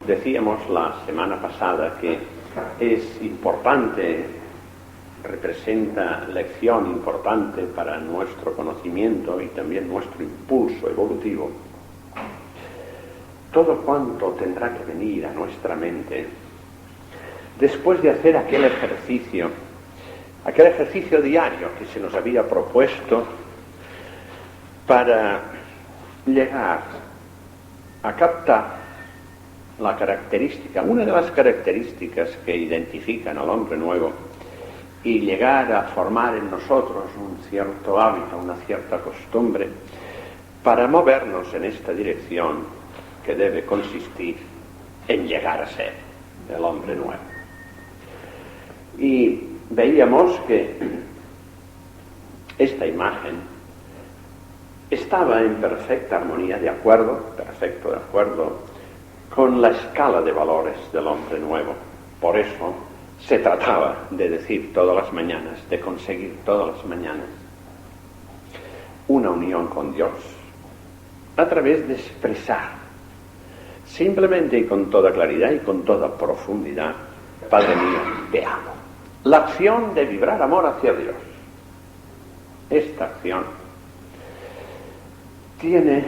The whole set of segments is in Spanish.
Decíamos la semana pasada que es importante, representa lección importante para nuestro conocimiento y también nuestro impulso evolutivo. Todo cuanto tendrá que venir a nuestra mente después de hacer aquel ejercicio diario que se nos había propuesto para llegar a captar la característica, una de las características que identifican al hombre nuevo, y llegar a formar en nosotros un cierto hábito, una cierta costumbre, para movernos en esta dirección que debe consistir en llegar a ser el hombre nuevo. Y veíamos que esta imagen estaba en perfecta armonía, perfecto de acuerdo con la escala de valores del hombre nuevo. Por eso se trataba de decir todas las mañanas, de conseguir todas las mañanas una unión con Dios a través de expresar simplemente y con toda claridad y con toda profundidad: Padre mío, te amo. La acción de vibrar amor hacia Dios. Esta acción tiene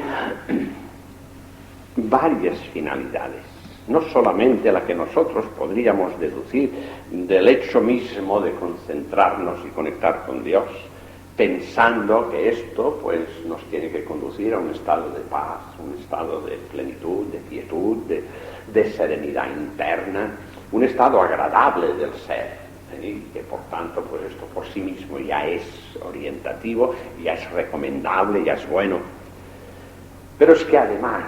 varias finalidades, no solamente la que nosotros podríamos deducir del hecho mismo de concentrarnos y conectar con Dios, pensando que esto pues nos tiene que conducir a un estado de paz, un estado de plenitud, de quietud, de serenidad interna, un estado agradable del ser, y que por tanto pues esto por sí mismo ya es orientativo, ya es recomendable, ya es bueno. Pero es que además,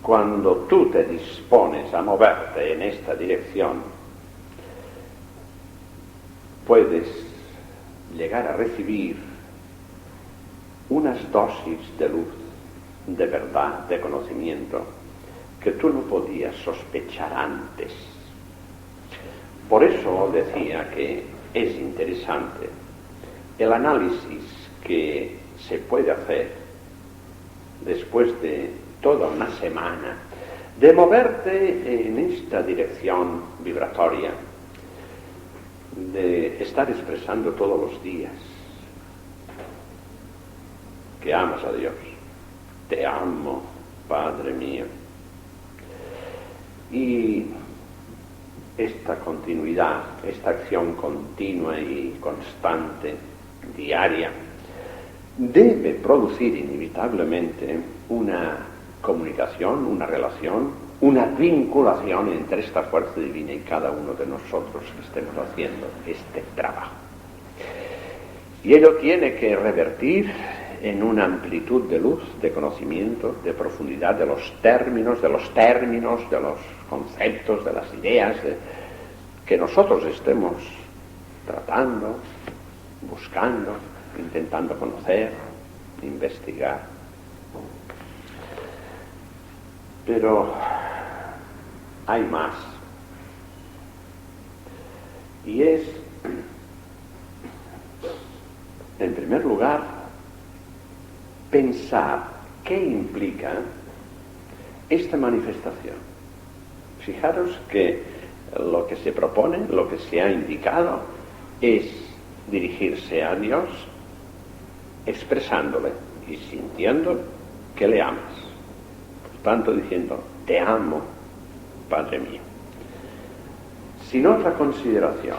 cuando tú te dispones a moverte en esta dirección, puedes llegar a recibir unas dosis de luz, de verdad, de conocimiento, que tú no podías sospechar antes. Por eso decía que es interesante el análisis que se puede hacer después de toda una semana de moverte en esta dirección vibratoria, de estar expresando todos los días que amas a Dios. Te amo, Padre mío. Y esta continuidad, esta acción continua y constante, diaria, debe producir inevitablemente una comunicación, una relación, una vinculación entre esta fuerza divina y cada uno de nosotros que estemos haciendo este trabajo. Y ello tiene que revertir en una amplitud de luz, de conocimiento, de profundidad de los términos, de los conceptos, de las ideas que nosotros estemos tratando, buscando, intentando conocer, investigar. Pero hay más. Y es, en primer lugar, pensar qué implica esta manifestación. Fijaros que lo que se propone, lo que se ha indicado, es dirigirse a Dios expresándole y sintiendo que le amas. Por tanto, diciendo: te amo, Padre mío. Sin otra consideración.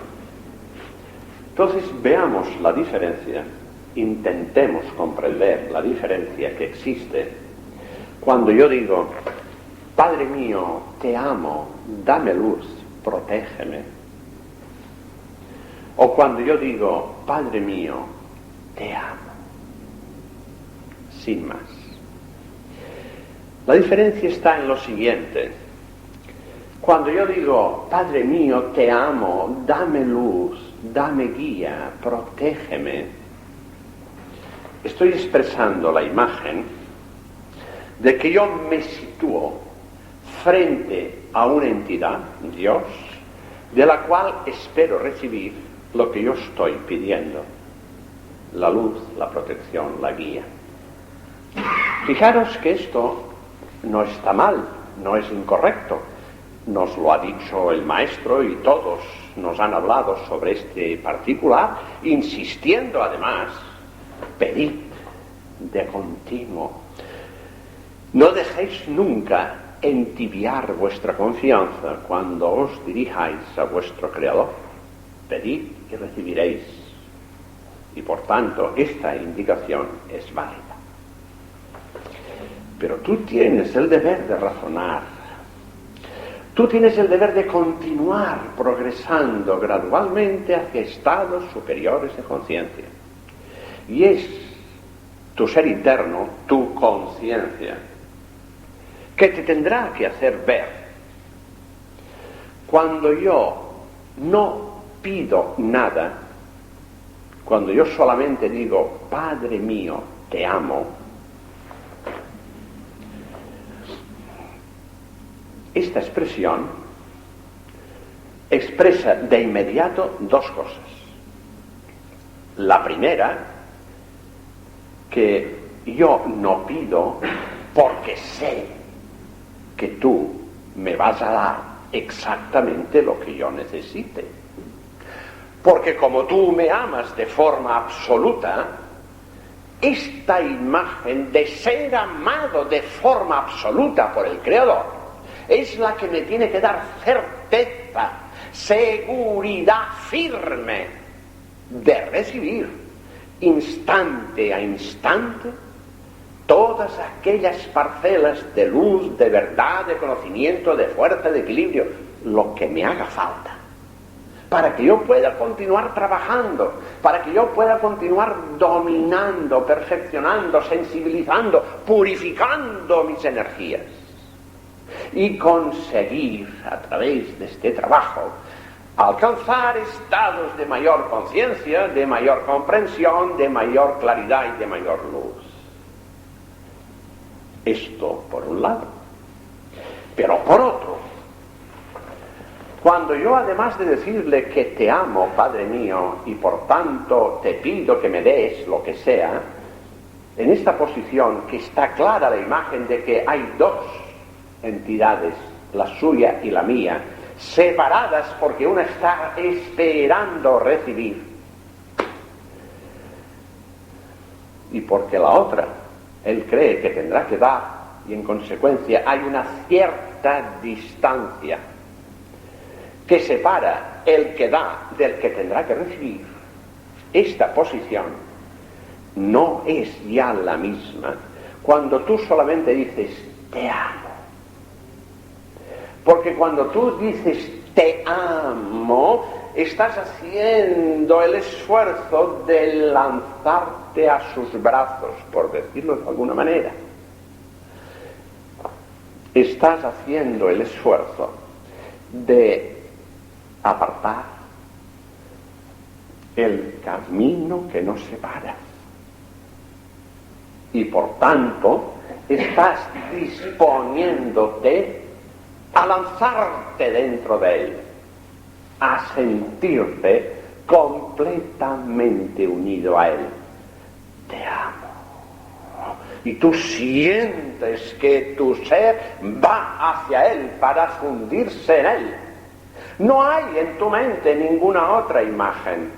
Entonces veamos la diferencia, intentemos comprender la diferencia que existe cuando yo digo: Padre mío, te amo, dame luz, protégeme. O cuando yo digo: Padre mío, te amo. Sin más. La diferencia está en lo siguiente. Cuando yo digo: Padre mío, te amo, dame luz, dame guía, protégeme, estoy expresando la imagen de que yo me sitúo frente a una entidad, Dios, de la cual espero recibir lo que yo estoy pidiendo: la luz, la protección, la guía. Fijaros que esto no está mal, no es incorrecto. Nos lo ha dicho el maestro y todos nos han hablado sobre este particular, insistiendo además, pedid de continuo. No dejéis nunca entibiar vuestra confianza cuando os dirijáis a vuestro Creador. Pedid y recibiréis. Y por tanto, esta indicación es válida. Pero tú tienes el deber de razonar. Tú tienes el deber de continuar progresando gradualmente hacia estados superiores de conciencia. Y es tu ser interno, tu conciencia, que te tendrá que hacer ver. Cuando yo no pido nada, cuando yo solamente digo, Padre mío, te amo, esta expresión expresa de inmediato dos cosas. La primera, que yo no pido porque sé que tú me vas a dar exactamente lo que yo necesite. Porque como tú me amas de forma absoluta, esta imagen de ser amado de forma absoluta por el Creador es la que me tiene que dar certeza, seguridad firme de recibir instante a instante todas aquellas parcelas de luz, de verdad, de conocimiento, de fuerza, de equilibrio, lo que me haga falta, para que yo pueda continuar trabajando, para que yo pueda continuar dominando, perfeccionando, sensibilizando, purificando mis energías y conseguir a través de este trabajo alcanzar estados de mayor conciencia, de mayor comprensión, de mayor claridad y de mayor luz. Esto por un lado. Pero por otro, cuando yo, además de decirle que te amo, Padre mío, y por tanto te pido que me des lo que sea, en esta posición que está clara la imagen de que hay dos entidades, la suya y la mía, separadas porque una está esperando recibir y porque la otra él cree que tendrá que dar, y en consecuencia hay una cierta distancia que separa el que da del que tendrá que recibir. Esta posición no es ya la misma cuando tú solamente dices te amo. Porque cuando tú dices te amo, estás haciendo el esfuerzo de lanzarte a sus brazos, por decirlo de alguna manera. Estás haciendo el esfuerzo de apartar el camino que nos separa. Y por tanto, estás disponiéndote a lanzarte dentro de él, a sentirte completamente unido a él. Te amo. Y tú sientes que tu ser va hacia él para fundirse en él. No hay en tu mente ninguna otra imagen.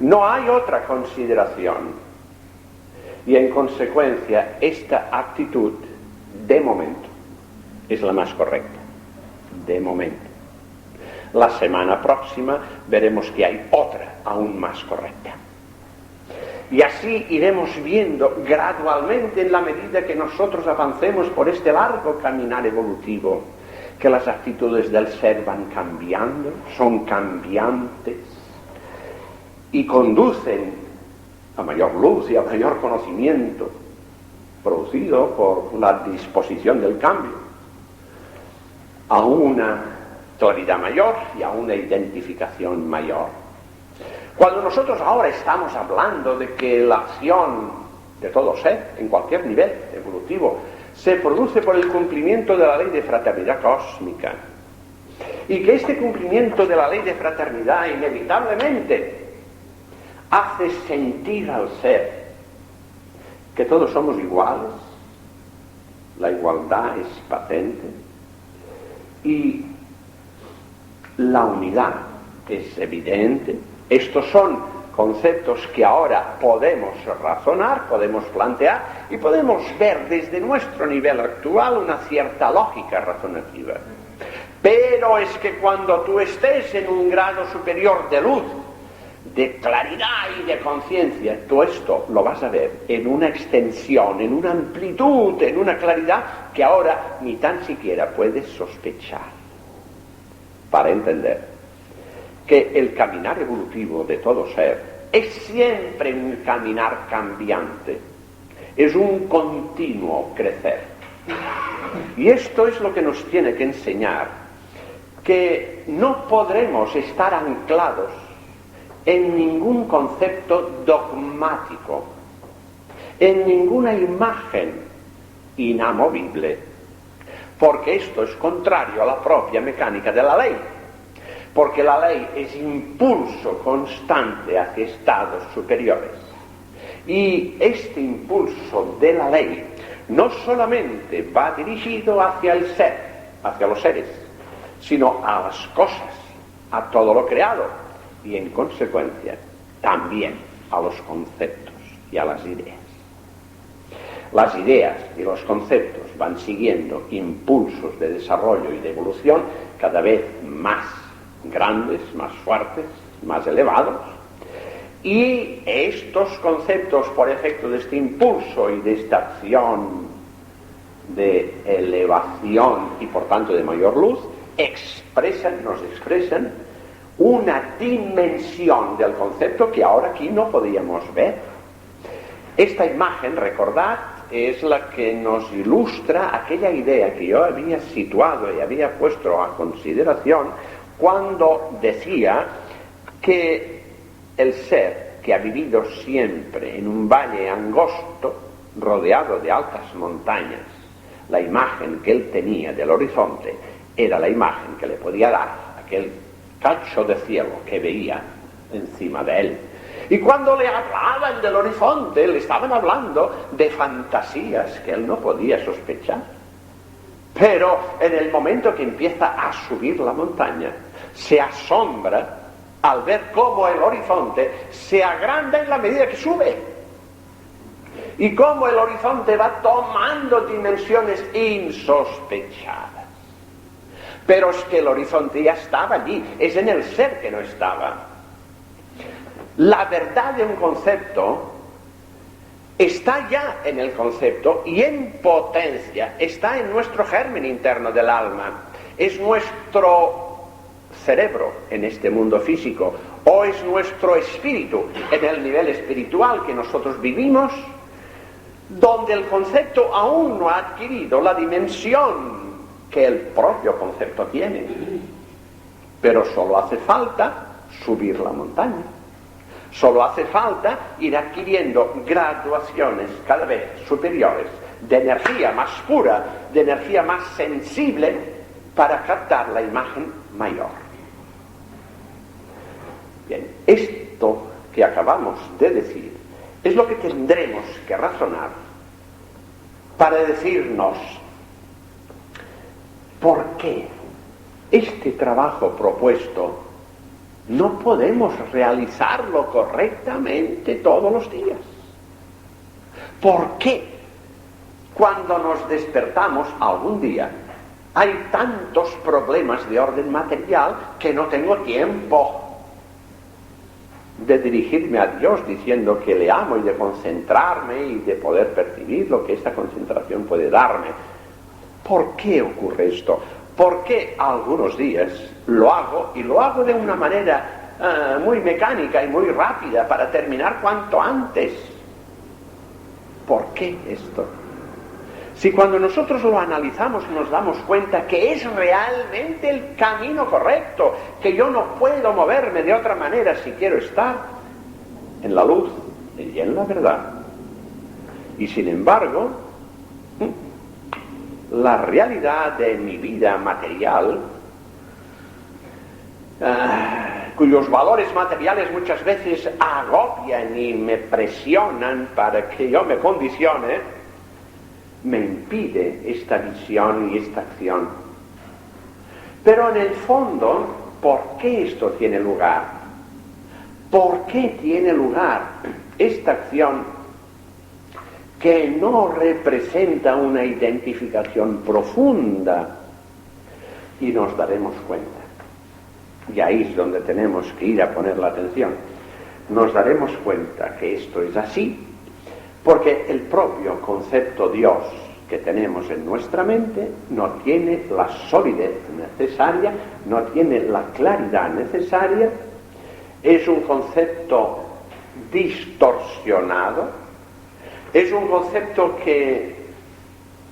No hay otra consideración. Y en consecuencia, esta actitud, de momento, es la más correcta. De momento. La semana próxima veremos que hay otra aún más correcta. Y así iremos viendo gradualmente, en la medida que nosotros avancemos por este largo caminar evolutivo, que las actitudes del ser van cambiando, son cambiantes y conducen a mayor luz y a mayor conocimiento producido por la disposición del cambio, a una claridad mayor y a una identificación mayor. Cuando nosotros ahora estamos hablando de que la acción de todo ser, en cualquier nivel evolutivo, se produce por el cumplimiento de la ley de fraternidad cósmica, y que este cumplimiento de la ley de fraternidad inevitablemente hace sentir al ser que todos somos iguales, la igualdad es patente y la unidad es evidente. Estos son conceptos que ahora podemos razonar, podemos plantear y podemos ver desde nuestro nivel actual una cierta lógica razonativa. Pero es que cuando tú estés en un grado superior de luz, de claridad y de conciencia, tú esto lo vas a ver en una extensión, en una amplitud, en una claridad que ahora ni tan siquiera puedes sospechar. Para entender que el caminar evolutivo de todo ser es siempre un caminar cambiante, es un continuo crecer. Y esto es lo que nos tiene que enseñar, que no podremos estar anclados en ningún concepto dogmático, en ninguna imagen inamovible, porque esto es contrario a la propia mecánica de la ley, porque la ley es impulso constante hacia estados superiores. Y este impulso de la ley no solamente va dirigido hacia el ser, hacia los seres, sino a las cosas, a todo lo creado, y en consecuencia también a los conceptos y a las ideas. Las ideas y los conceptos van siguiendo impulsos de desarrollo y de evolución cada vez más grandes, más fuertes, más elevados, y estos conceptos, por efecto de este impulso y de esta acción de elevación y por tanto de mayor luz, nos expresan una dimensión del concepto que ahora aquí no podíamos ver. Esta imagen, recordad, es la que nos ilustra aquella idea que yo había situado y había puesto a consideración cuando decía que el ser que ha vivido siempre en un valle angosto, rodeado de altas montañas, la imagen que él tenía del horizonte era la imagen que le podía dar aquel cacho de cielo que veía encima de él. Y cuando le hablaban del horizonte, le estaban hablando de fantasías que él no podía sospechar. Pero en el momento que empieza a subir la montaña, se asombra al ver cómo el horizonte se agranda en la medida que sube. Y cómo el horizonte va tomando dimensiones insospechadas. Pero es que el horizonte ya estaba allí, es en el ser que no estaba. La verdad de un concepto está ya en el concepto y en potencia, está en nuestro germen interno del alma, es nuestro cerebro en este mundo físico, o es nuestro espíritu en el nivel espiritual que nosotros vivimos, donde el concepto aún no ha adquirido la dimensión que el propio concepto tiene, pero solo hace falta subir la montaña. Solo hace falta ir adquiriendo graduaciones cada vez superiores de energía más pura, de energía más sensible, para captar la imagen mayor. Bien, esto que acabamos de decir es lo que tendremos que razonar para decirnos por qué este trabajo propuesto no podemos realizarlo correctamente todos los días. ¿Por qué cuando nos despertamos algún día hay tantos problemas de orden material que no tengo tiempo de dirigirme a Dios diciendo que le amo y de concentrarme y de poder percibir lo que esta concentración puede darme? ¿Por qué ocurre esto? Porque algunos días lo hago y lo hago de una manera muy mecánica y muy rápida para terminar cuanto antes. ¿Por qué esto? Si cuando nosotros lo analizamos nos damos cuenta que es realmente el camino correcto, que yo no puedo moverme de otra manera si quiero estar en la luz y en la verdad. Y sin embargo, la realidad de mi vida material, cuyos valores materiales muchas veces agobian y me presionan para que yo me condicione, me impide esta visión y esta acción. Pero en el fondo, ¿por qué esto tiene lugar? ¿Por qué tiene lugar esta acción que no representa una identificación profunda? Y nos daremos cuenta. Y ahí es donde tenemos que ir a poner la atención. Nos daremos cuenta que esto es así, porque el propio concepto Dios que tenemos en nuestra mente no tiene la solidez necesaria, no tiene la claridad necesaria, es un concepto distorsionado, es un concepto que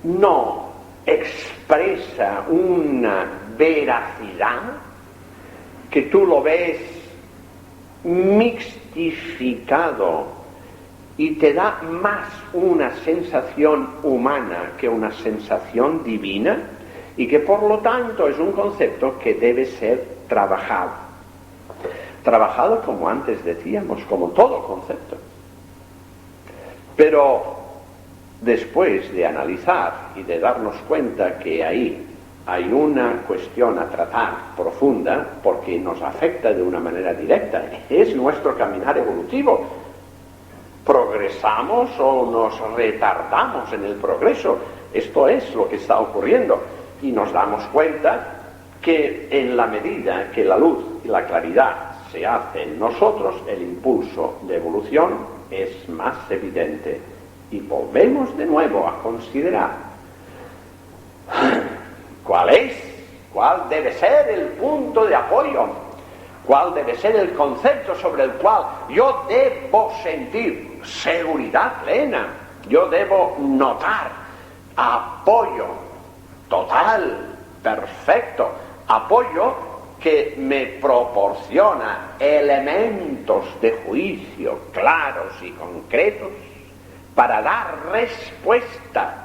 no expresa una veracidad, que tú lo ves mixtificado y te da más una sensación humana que una sensación divina, y que por lo tanto es un concepto que debe ser trabajado. Trabajado, como antes decíamos, como todo concepto. Pero después de analizar y de darnos cuenta que ahí hay una cuestión a tratar profunda, porque nos afecta de una manera directa, es nuestro caminar evolutivo. ¿Progresamos o nos retardamos en el progreso? Esto es lo que está ocurriendo. Y nos damos cuenta que en la medida que la luz y la claridad se hace en nosotros, el impulso de evolución es más evidente. Y volvemos de nuevo a considerar cuál debe ser el punto de apoyo, cuál debe ser el concepto sobre el cual yo debo sentir seguridad plena, yo debo notar apoyo total, perfecto, apoyo que me proporciona elementos de juicio claros y concretos para dar respuesta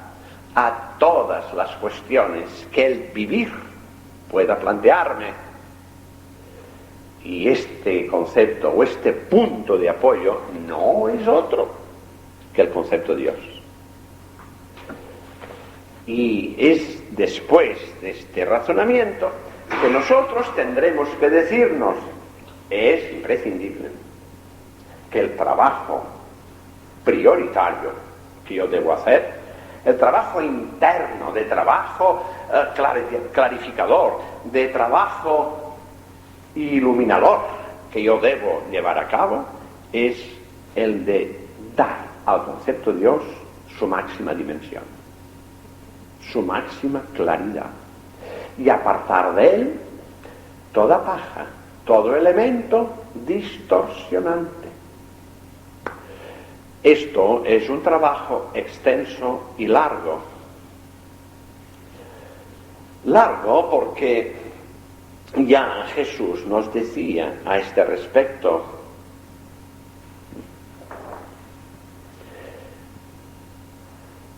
a todas las cuestiones que el vivir pueda plantearme. Y este concepto o este punto de apoyo no es otro que el concepto de Dios. Y es después de este razonamiento que nosotros tendremos que decirnos, es imprescindible que el trabajo prioritario que yo debo hacer, el trabajo interno, de trabajo clarificador, de trabajo iluminador que yo debo llevar a cabo, es el de dar al concepto de Dios su máxima dimensión, su máxima claridad, y apartar de él toda paja, todo elemento distorsionante. Esto es un trabajo extenso y largo. Largo porque ya Jesús nos decía a este respecto: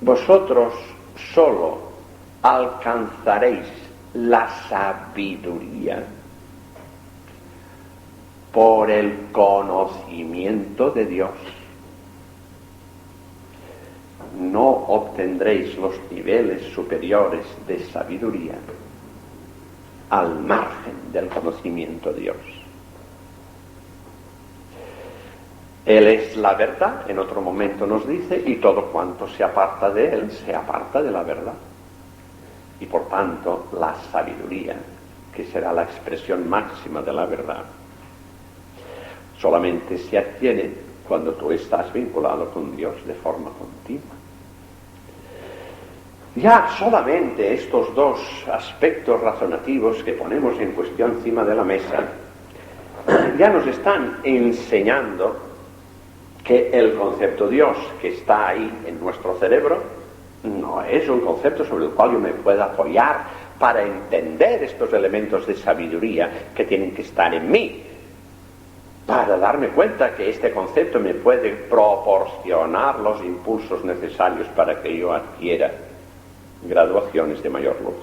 vosotros solo alcanzaréis la sabiduría por el conocimiento de Dios. No obtendréis los niveles superiores de sabiduría al margen del conocimiento de Dios. Él es la verdad, en otro momento nos dice, y todo cuanto se aparta de Él se aparta de la verdad. Y por tanto, la sabiduría, que será la expresión máxima de la verdad, solamente se adquiere cuando tú estás vinculado con Dios de forma continua. Ya solamente estos dos aspectos razonativos que ponemos en cuestión encima de la mesa ya nos están enseñando que el concepto Dios que está ahí en nuestro cerebro no es un concepto sobre el cual yo me pueda apoyar para entender estos elementos de sabiduría que tienen que estar en mí, para darme cuenta que este concepto me puede proporcionar los impulsos necesarios para que yo adquiera graduaciones de mayor luz,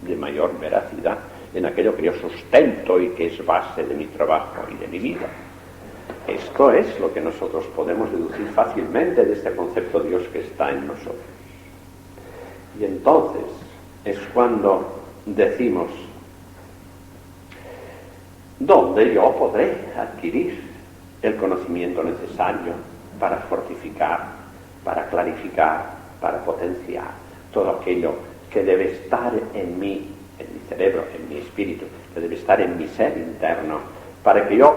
de mayor veracidad en aquello que yo sustento y que es base de mi trabajo y de mi vida. Esto es lo que nosotros podemos deducir fácilmente de este concepto de Dios que está en nosotros. Y entonces es cuando decimos, ¿dónde yo podré adquirir el conocimiento necesario para fortificar, para clarificar, para potenciar todo aquello que debe estar en mí, en mi cerebro, en mi espíritu, que debe estar en mi ser interno, para que yo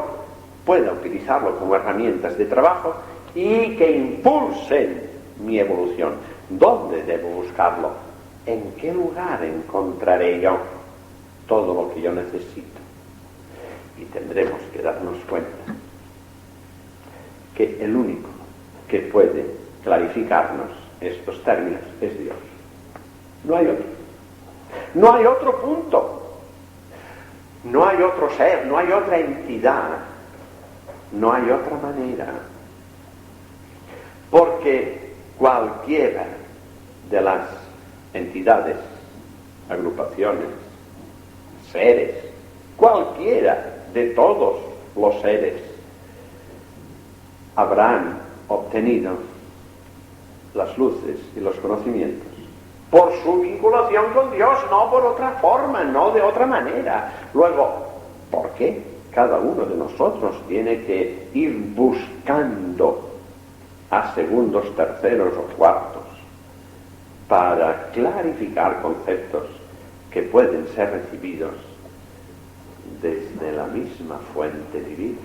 pueda utilizarlo como herramientas de trabajo y que impulsen mi evolución? ¿Dónde debo buscarlo? ¿En qué lugar encontraré yo todo lo que yo necesito? Y tendremos que darnos cuenta que el único que puede clarificarnos estos términos es Dios. No hay otro. No hay otro punto. No hay otro ser, no hay otra entidad. No hay otra manera. Porque cualquiera de las entidades, agrupaciones, seres, cualquiera de todos los seres habrán obtenido las luces y los conocimientos por su vinculación con Dios, no por otra forma, no de otra manera. Luego, ¿por qué cada uno de nosotros tiene que ir buscando a segundos, terceros o cuartos para clarificar conceptos que pueden ser recibidos desde la misma fuente divina?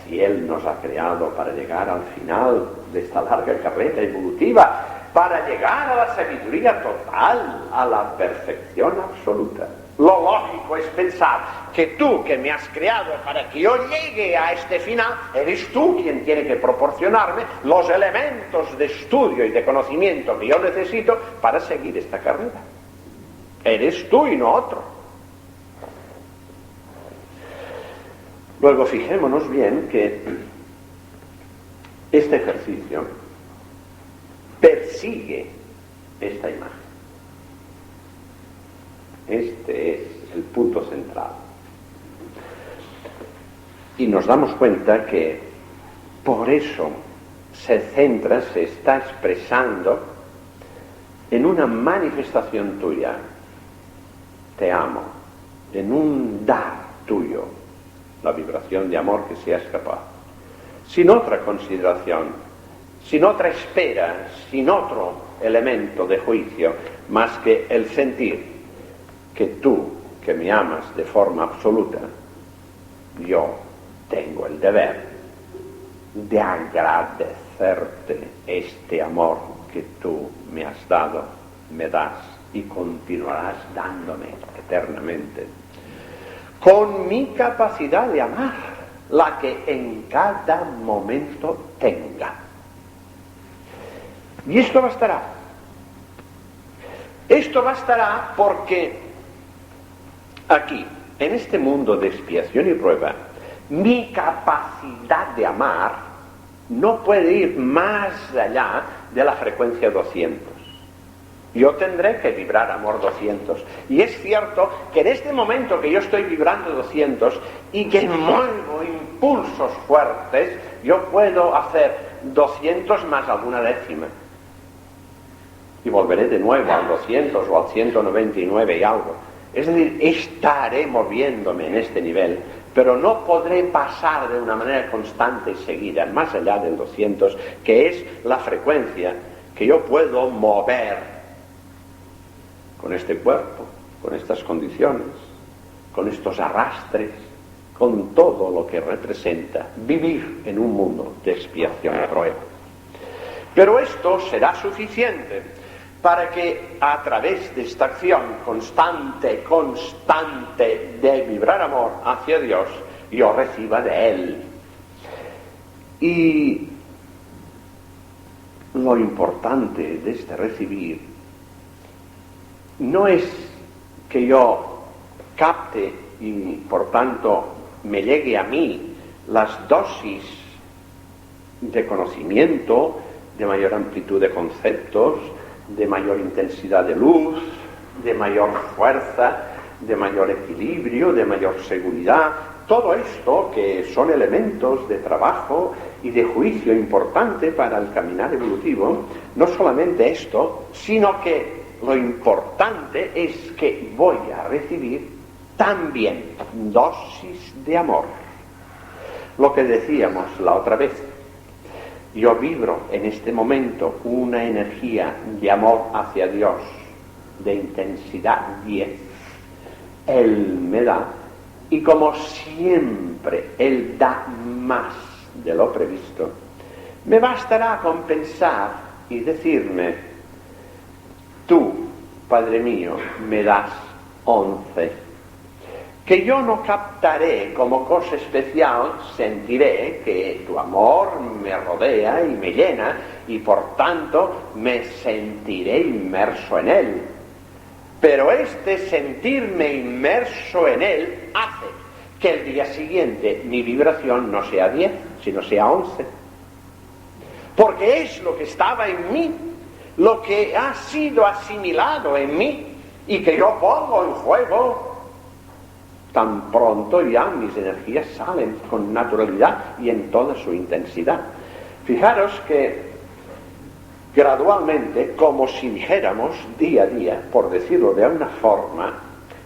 Si Él nos ha creado para llegar al final de esta larga carrera evolutiva, para llegar a la sabiduría total, a la perfección absoluta, lo lógico es pensar que tú, que me has creado para que yo llegue a este final, eres tú quien tiene que proporcionarme los elementos de estudio y de conocimiento que yo necesito para seguir esta carrera. Eres tú y no otro. Luego fijémonos bien que este ejercicio persigue esta imagen. Este es el punto central. Y nos damos cuenta que por eso se centra, se está expresando en una manifestación tuya. Te amo. En un dar tuyo. La vibración de amor que seas capaz. Sin otra consideración, sin otra espera, sin otro elemento de juicio, más que el sentir que tú, que me amas de forma absoluta, yo tengo el deber de agradecerte este amor que tú me has dado, me das y continuarás dándome eternamente, con mi capacidad de amar, la que en cada momento tenga. Y esto bastará. Esto bastará porque aquí, en este mundo de expiación y prueba, mi capacidad de amar no puede ir más allá de la frecuencia 200. Yo tendré que vibrar amor 200. Y es cierto que en este momento que yo estoy vibrando 200 y que muevo impulsos fuertes, yo puedo hacer 200 más alguna décima. Y volveré de nuevo al 200 o al 199 y algo. Es decir, estaré moviéndome en este nivel, pero no podré pasar de una manera constante y seguida, más allá del 200, que es la frecuencia que yo puedo mover con este cuerpo, con estas condiciones, con estos arrastres, con todo lo que representa vivir en un mundo de expiación y prueba. Pero esto será suficiente para que a través de esta acción constante de vibrar amor hacia Dios, yo reciba de Él. Y lo importante de este recibir no es que yo capte y por tanto me llegue a mí las dosis de conocimiento, de mayor amplitud de conceptos, de mayor intensidad de luz, de mayor fuerza, de mayor equilibrio, de mayor seguridad. Todo esto que son elementos de trabajo y de juicio importante para el caminar evolutivo, no solamente esto, sino que lo importante es que voy a recibir también dosis de amor. Lo que decíamos la otra vez, yo vibro en este momento una energía de amor hacia Dios, de intensidad 10. Él me da, y como siempre Él da más de lo previsto, me bastará con pensar y decirme: tú, Padre mío, me das 11. Que yo no captaré como cosa especial, sentiré que tu amor me rodea y me llena, y por tanto me sentiré inmerso en él. Pero este sentirme inmerso en él hace que el día siguiente mi vibración no sea 10, sino sea 11. Porque es lo que estaba en mí, lo que ha sido asimilado en mí, y que yo pongo en juego. Tan pronto ya mis energías salen con naturalidad y en toda su intensidad. Fijaros que gradualmente, como si dijéramos día a día, por decirlo de una forma,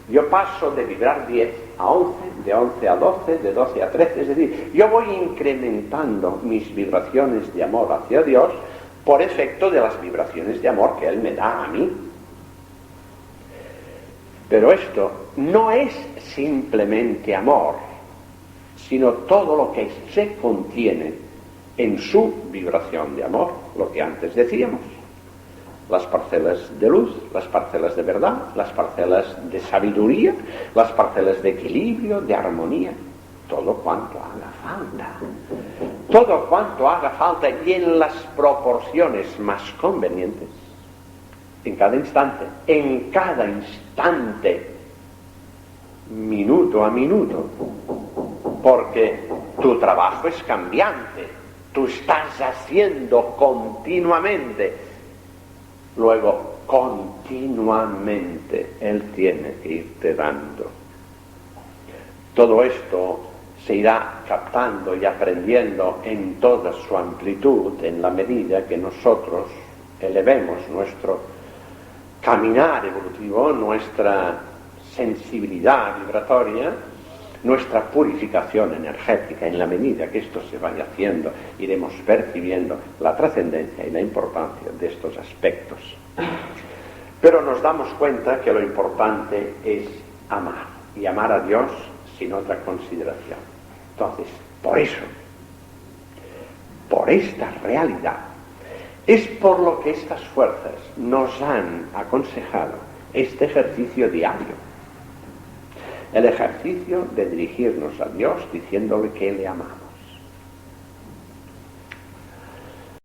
yo paso de vibrar 10 a 11, de 11 a 12, de 12 a 13, es decir, yo voy incrementando mis vibraciones de amor hacia Dios por efecto de las vibraciones de amor que Él me da a mí. Pero esto no es simplemente amor, sino todo lo que se contiene en su vibración de amor, lo que antes decíamos. Las parcelas de luz, las parcelas de verdad, las parcelas de sabiduría, las parcelas de equilibrio, de armonía, todo cuanto haga falta. Todo cuanto haga falta y en las proporciones más convenientes. En cada instante, minuto a minuto, porque tu trabajo es cambiante, tú estás haciendo continuamente, luego continuamente Él tiene que irte dando. Todo esto se irá captando y aprendiendo en toda su amplitud en la medida que nosotros elevemos nuestro caminar evolutivo, nuestra sensibilidad vibratoria, nuestra purificación energética. En la medida que esto se vaya haciendo, iremos percibiendo la trascendencia y la importancia de estos aspectos. Pero nos damos cuenta que lo importante es amar, y amar a Dios sin otra consideración. Entonces, por eso, por esta realidad, es por lo que estas fuerzas nos han aconsejado este ejercicio diario. El ejercicio de dirigirnos a Dios diciéndole que le amamos.